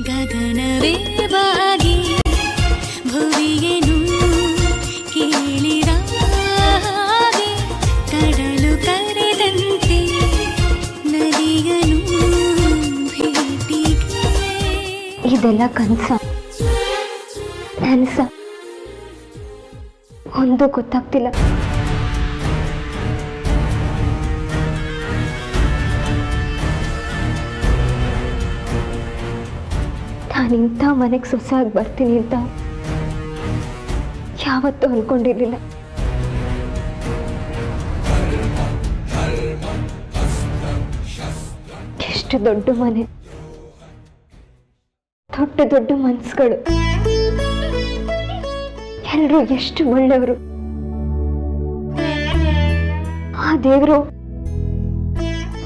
ಗಗನವೇ ಬಾಗಿ ಭುವಿಯೇನು ಕೇಳಿದ ಹಾಗೆ ಕಡಲು ಕರೆದಂತೆ ನದಿಯನು ಭೇಟಿಗೆ. ಇದೆಲ್ಲ ಕನಸ ನನಸ ಒಂದು ಗೊತ್ತಾಗ್ತಿಲ್ಲ. ನಾನಿಂಥ ಮನೆಗೆ ಸೊಸೆಯಾಗಿ ಬರ್ತೀನಿ ಅಂತ ಯಾವತ್ತೂ ಅನ್ಕೊಂಡಿರ್ಲಿಲ್ಲ. ಎಷ್ಟು ದೊಡ್ಡ ಮನೆ, ದೊಡ್ಡ ದೊಡ್ಡ ಮನಸ್ಸುಗಳು, ಎಲ್ಲರೂ ಎಷ್ಟು ಒಳ್ಳೆಯವರು. ಆ ದೇವರು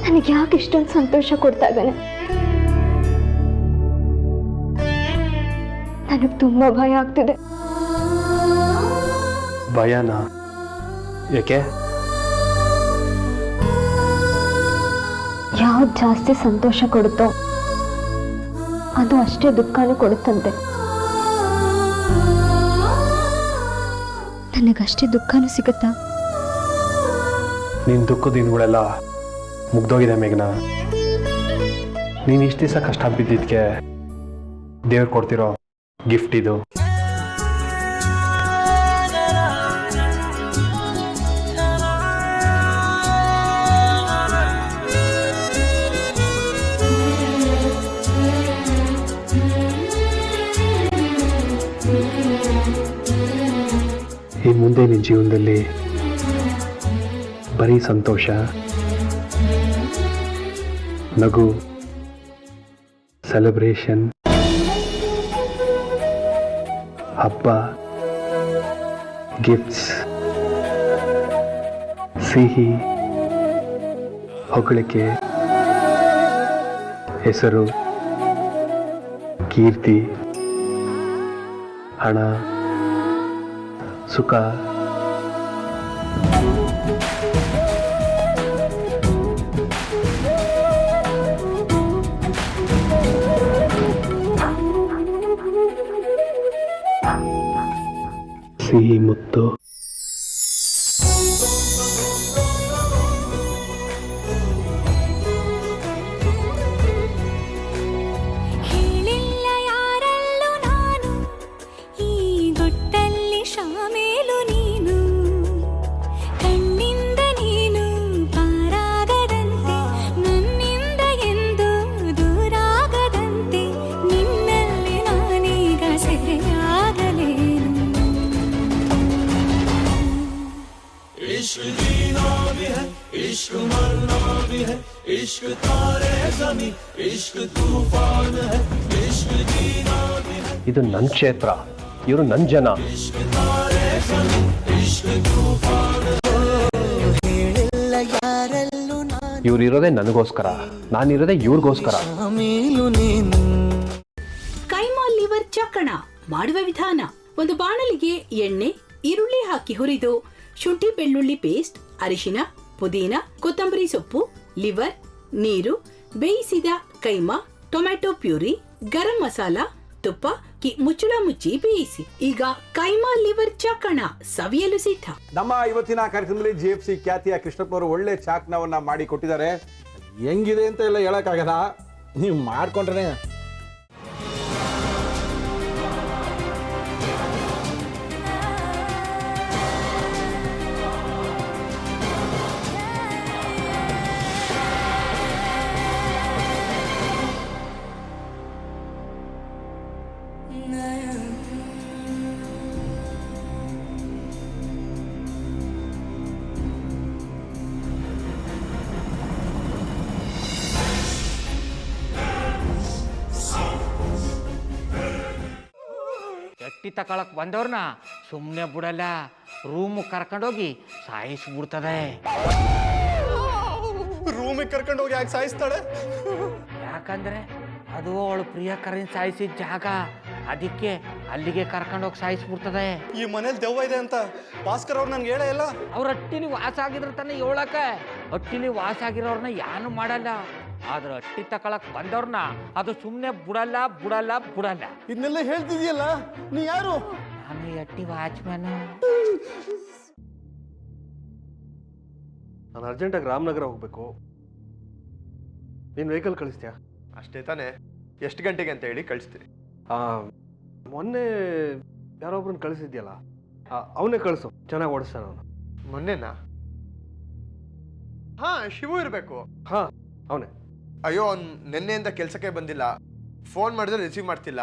ನನಗೆ ಯಾಕೆ ಇಷ್ಟೊಂದು ಸಂತೋಷ ಕೊಡ್ತಾ ಇದ್ದಾನೆ? ನನಗೆ ತುಂಬಾ ಭಯ ಆಗ್ತಿದೆ. ಭಯನಾ? ಯಾಕೆ? ಯಾವ್ದು ಜಾಸ್ತಿ ಸಂತೋಷ ಕೊಡುತ್ತೋ ಅದು ಅಷ್ಟೇ ದುಃಖನೂ ಕೊಡುತ್ತಂತೆ. ನನಗಷ್ಟೇ ದುಃಖನೂ ಸಿಗುತ್ತಾ? ನಿನ್ನ ದುಃಖದ ದಿನಗಳೆಲ್ಲ ಮುಗ್ದೋಗಿದೆ ಮೇಘನಾ. ನೀನು ಇಷ್ಟು ದಿವಸ ಕಷ್ಟ ಬಿದ್ದಿದ್ದಕ್ಕೆ ದೇವ್ರು ಕೊಡ್ತಿರೋ ಗಿಫ್ಟ್ ಇದು. ಈ ಮುಂದೆ ನಿನ್ನ ಜೀವನದಲ್ಲಿ ಬರೀ ಸಂತೋಷ, ನಗು, ಸೆಲೆಬ್ರೇಷನ್, ಹಬ್ಬ, ಗಿಫ್ಟ್ಸ್, ಸಿಹಿ, ಹೊಗಳಿಕೆ, ಹೆಸರು, ಕೀರ್ತಿ, ಹಣ, ಸುಖ, ಸಿಹಿ ಮುತ್ತು. ಹೇಳಿಲ್ಲ ಯಾರಲ್ಲೂ ನಾನು, ಈ ಗುಟ್ಟಲ್ಲಿ ಶಾಮೇಲು ನೀನು. ಕಣ್ಣಿಂದ ನೀನು ಪಾರಾಗದಂತೆ, ನನ್ನಿಂದ ಎಂದು ದೂರಾಗದಂತೆ, ನಿನ್ನಲ್ಲಿ ನಾನೀಗ ಸೆರೆಯಾಗಲೇನು. इश्क जीना भी है, इश्क मरना भी है, इश्क तारे ज़मीं, इश्क तूफान है, इश्क जीना भी है. ಇದು ನನ್ನ ಕ್ಷೇತ್ರ, ಇವರು ನನ್ನ ಜನ. इश्क तारे ज़मीं, इश्क तूफान ಹೇಳಿಲ್ಲ ಯಾರಲ್ಲೂ ನಾನು, ಇವ್ರು ಇರೋದೇ ನನಗೋಸ್ಕರ, ನಾನಿರೋದೇ ಇವ್ರಿಗೋಸ್ಕರ. ಶಾಮೀಲು ನೀನು. ಕೈಮಾ ಲಿವರ್ ಚಕ್ಕಣ ಮಾಡುವ ವಿಧಾನ: ಒಂದು ಬಾಣಲಿಗೆ ಎಣ್ಣೆ, ಈರುಳ್ಳಿ ಹಾಕಿ ಹುರಿದು ಶುಂಠಿ ಬೆಳ್ಳುಳ್ಳಿ ಪೇಸ್ಟ್, ಅರಿಶಿನ, ಪುದೀನ, ಕೊತ್ತಂಬರಿ ಸೊಪ್ಪು, ಲಿವರ್, ನೀರು, ಬೇಯಿಸಿದ ಕೈಮಾ, ಟೊಮ್ಯಾಟೊ ಪ್ಯೂರಿ, ಗರಂ ಮಸಾಲ, ತುಪ್ಪ ಮುಚ್ಚಳ ಮುಚ್ಚಿ ಬೇಯಿಸಿ. ಈಗ ಕೈಮಾ ಲಿವರ್ ಚಕ್ಕಣ ಸವಿಯಲು ಸಿದ್ಧ. ನಮ್ಮ ಇವತ್ತಿನ ಕಾರ್ಯಕ್ರಮದಲ್ಲಿ GFC ಖ್ಯಾತಿಯ ಕೃಷ್ಣಪ್ಪ ಅವರು ಒಳ್ಳೆ ಚಾಕ್ನವನ್ನ ಮಾಡಿ ಕೊಟ್ಟಿದ್ದಾರೆ. ಹೆಂಗಿದೆ ಅಂತ ಎಲ್ಲ ಹೇಳಕ್ಕಾಗಲ್ಲ, ನೀವು ಮಾಡ್ಕೊಂಡ್ರೆ. ಎಟ್ಟಿ ತಕೊಳಕ್ ಬಂದವ್ರನ್ನ ಸುಮ್ಮನೆ ಬಿಡಲ್ಲ, ರೂಮ್ ಕರ್ಕೊಂಡೋಗಿ ಸಾಯಿಸ್ಬಿಡ್ತದೆ. ರೂಮಿಗೆ ಕರ್ಕೊಂಡು ಹೋಗಿ ಯಾಕೆ ಸಾಯಿಸ್ತಾಳೆ? ಯಾಕಂದ್ರೆ ಅದು ಅವಳು ಪ್ರಿಯಕರನ್ ಸಾಯಿಸಿದ ಜಾಗ, ಅದಕ್ಕೆ ಅಲ್ಲಿಗೆ ಕರ್ಕೊಂಡೋಗಿ ಸಾಯಿಸ್ಬಿಡ್ತದೆ. ಈ ಮನೇಲಿ ದೆವ್ವ ಇದೆ ಅಂತ ಭಾಸ್ಕರ್ ಅವ್ರು ನನ್ಗೆ ಹೇಳೇ ಇಲ್ಲ. ಅವ್ರ ಹಟ್ಟಿಲಿ ವಾಸ ಆಗಿದ್ರೆ ತಾನೆ ಹೇಳಕ. ಹಟ್ಟಿಲಿ ವಾಸ ಆಗಿರೋರ್ನ ಯಾನು ಮಾಡಲ್ಲ, ಆದ್ರೆ ಅಟ್ಟಿ ತಕೊಳಕ್ ಬಂದವ್ರನ್ನ ಅದು ಸುಮ್ಮನೆ ಬಿಡಲ್ಲ ಬಿಡಲ್ಲ ಬಿಡಲ್ಲ. ಇದನ್ನೆಲ್ಲ ಹೇಳ್ತಿದ್ಯಲ್ಲ, ನೀ ಯಾರು? ನಾನು ಈ ಅಟ್ಟಿ ವಾಚ್ಮ್ಯಾನು. ನಾನು ಅರ್ಜೆಂಟಾಗಿ ರಾಮನಗರ ಹೋಗ್ಬೇಕು. ನೀನು ವೆಹಿಕಲ್ ಕಳಿಸ್ತೀಯಾ? ಅಷ್ಟೇ ತಾನೇ. ಎಷ್ಟು ಗಂಟೆಗೆ ಅಂತ ಹೇಳಿ ಕಳಿಸ್ತೀನಿ. ಮೊನ್ನೆ ಯಾರೊಬ್ರನ್ನ ಕಳಿಸಿದ್ಯಲ್ಲ, ಅವನೇ ಕಳಿಸು, ಚೆನ್ನಾಗಿ ಓಡಿಸ್ತಾನೆ ಅವನು. ಮೊನ್ನೆನಾ? ಹಾ, ಶಿವು ಇರಬೇಕು. ಹಾಂ, ಅವನೇ. ಅಯ್ಯೋ, ಅವ್ನು ನಿನ್ನೆಯಿಂದ ಕೆಲಸಕ್ಕೆ ಬಂದಿಲ್ಲ. ಫೋನ್ ಮಾಡಿದ್ರೆ ರಿಸೀವ್ ಮಾಡ್ತಿಲ್ಲ.